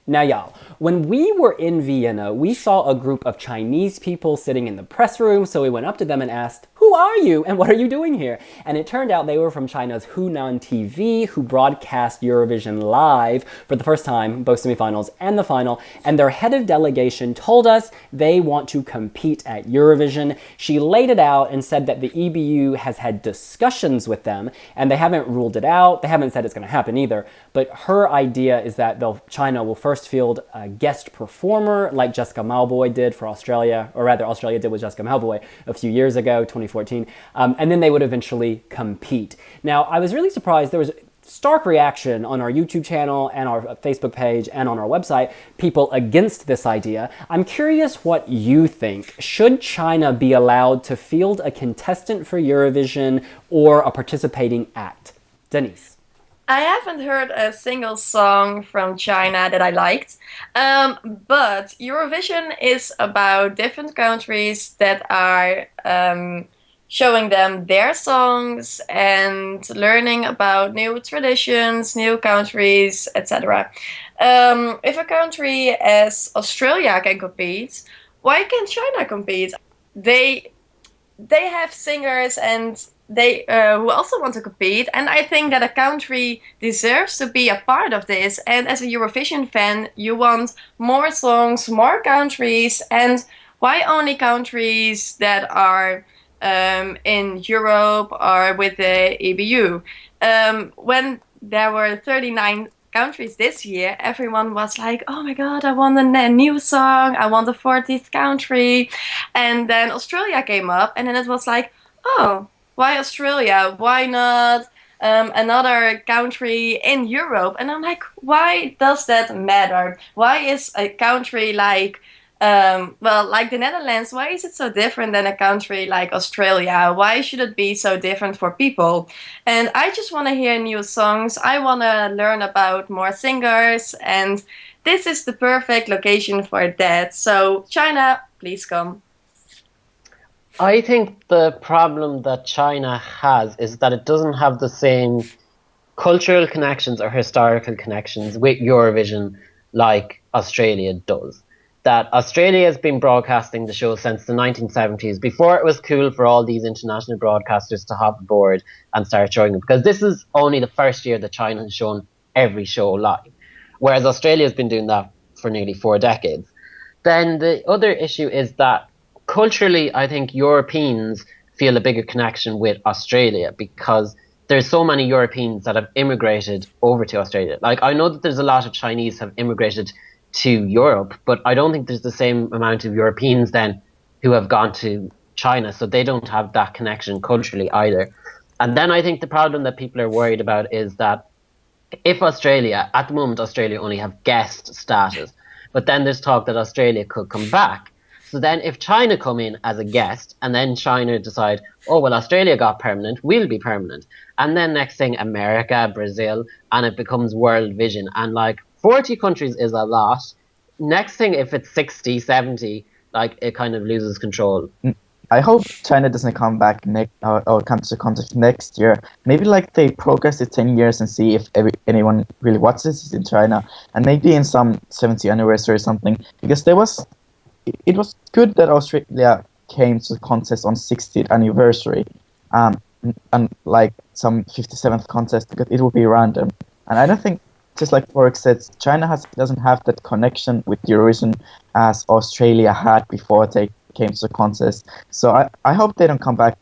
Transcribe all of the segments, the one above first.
Now, y'all, when we were in Vienna, we saw a group of Chinese people sitting in the press room, so we went up to them and asked, "Who are you and what are you doing here?" And it turned out they were from China's Hunan TV, who broadcast Eurovision live for the first time, both semifinals and the final, and their head of delegation told us they want to compete at Eurovision. She laid it out and said that the EBU has had discussions with them, and they haven't ruled it out. They haven't said it's going to happen either, but her idea is that China will first field a guest performer like Jessica Mauboy did for Australia, or rather Australia did with Jessica Mauboy a few years ago, 2014, and then they would eventually compete. Now, I was really surprised. There was stark reaction on our YouTube channel and our Facebook page and on our website, people against this idea. I'm curious what you think. Should China be allowed to field a contestant for Eurovision or a participating act? Denise. I haven't heard a single song from China that I liked, but Eurovision is about different countries that are showing them their songs and learning about new traditions, new countries, etc. If a country as Australia can compete, why can't China compete? They they have singers and they who also want to compete, and I think that a country deserves to be a part of this. And as a Eurovision fan, you want more songs, more countries, and why only countries that are in Europe or with the EBU? When there were 39 countries this year, everyone was like, "Oh my God, I want a new song. I want a 40th country." And then Australia came up, and then it was like, "Oh, why Australia? Why not another country in Europe?" And I'm like, why does that matter? Why is a country like, well, like the Netherlands, why is it so different than a country like Australia? Why should it be so different for people? And I just want to hear new songs. I want to learn about more singers, and this is the perfect location for that. So, China, please come. I think the problem that China has is that it doesn't have the same cultural connections or historical connections with Eurovision like Australia does. That Australia has been broadcasting the show since the 1970s, before it was cool for all these international broadcasters to hop aboard and start showing it, because this is only the first year that China has shown every show live, whereas Australia has been doing that for nearly 4 decades. Then the other issue is that culturally, I think Europeans feel a bigger connection with Australia because there's so many Europeans that have immigrated over to Australia. Like, I know that there's a lot of Chinese have immigrated to Europe, but I don't think there's the same amount of Europeans then who have gone to China, so they don't have that connection culturally either. And then I think the problem that people are worried about is that if Australia, at the moment, Australia only have guest status, but then there's talk that Australia could come back. So then if China come in as a guest and then China decide, oh, well, Australia got permanent, we'll be permanent. And then next thing, America, Brazil, and it becomes World Vision. And like 40 countries is a lot. Next thing, if it's 60, 70, like it kind of loses control. I hope China doesn't come back next or come to contest next year. Maybe like they progress it 10 years and see if anyone really watches it in China, and maybe in some 70th anniversary or something. Because it was good that Australia came to the contest on 60th anniversary, and like some 57th contest, because it will be random. And I don't think, just like Warwick said, China doesn't have that connection with Eurovision as Australia had before they came to the contest. So I hope they don't come back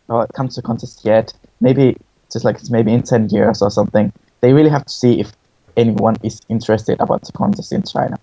or come to the contest yet. Maybe just like maybe in 10 years or something. They really have to see if anyone is interested about the contest in China.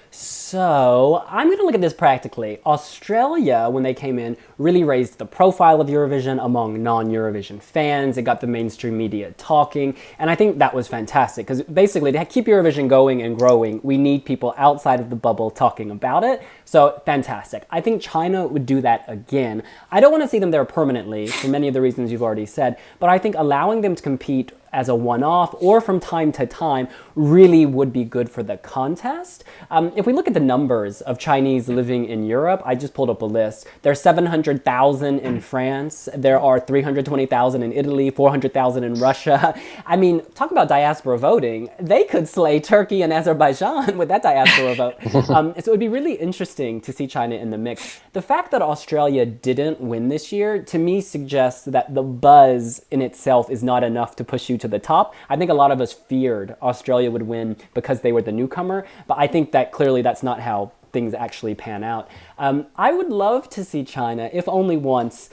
So I'm going to look at this practically. Australia, when they came in, really raised the profile of Eurovision among non-Eurovision fans. It got the mainstream media talking, and I think that was fantastic because basically to keep Eurovision going and growing, we need people outside of the bubble talking about it. So fantastic. I think China would do that again. I don't want to see them there permanently for many of the reasons you've already said, but I think allowing them to compete as a one-off or from time to time really would be good for the contest. If we look at the numbers of Chinese living in Europe, I just pulled up a list. There's 700,000 in France. There are 320,000 in Italy, 400,000 in Russia. I mean, talk about diaspora voting. They could slay Turkey and Azerbaijan with that diaspora vote. So it would be really interesting to see China in the mix. The fact that Australia didn't win this year, to me, suggests that the buzz in itself is not enough to push you to the top. I think a lot of us feared Australia would win because they were the newcomer, but I think that clearly that's not how things actually pan out. I would love to see China, if only once,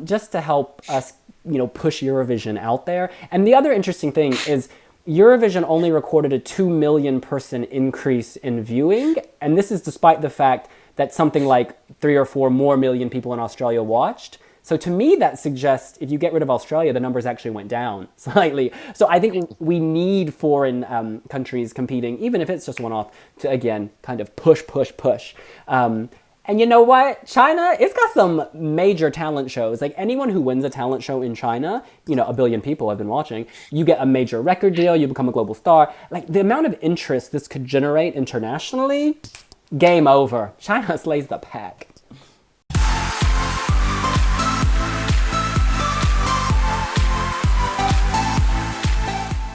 just to help us, push Eurovision out there. And the other interesting thing is Eurovision only recorded a 2 million person increase in viewing, and this is despite the fact that something like 3 or 4 more million people in Australia watched. So to me, that suggests if you get rid of Australia, the numbers actually went down slightly. So I think we need foreign countries competing, even if it's just one-off, to, again, kind of push. And you know what? China, it's got some major talent shows. Like anyone who wins a talent show in China, 1 billion people have been watching, you get a major record deal, you become a global star. Like the amount of interest this could generate internationally, game over. China slays the pack.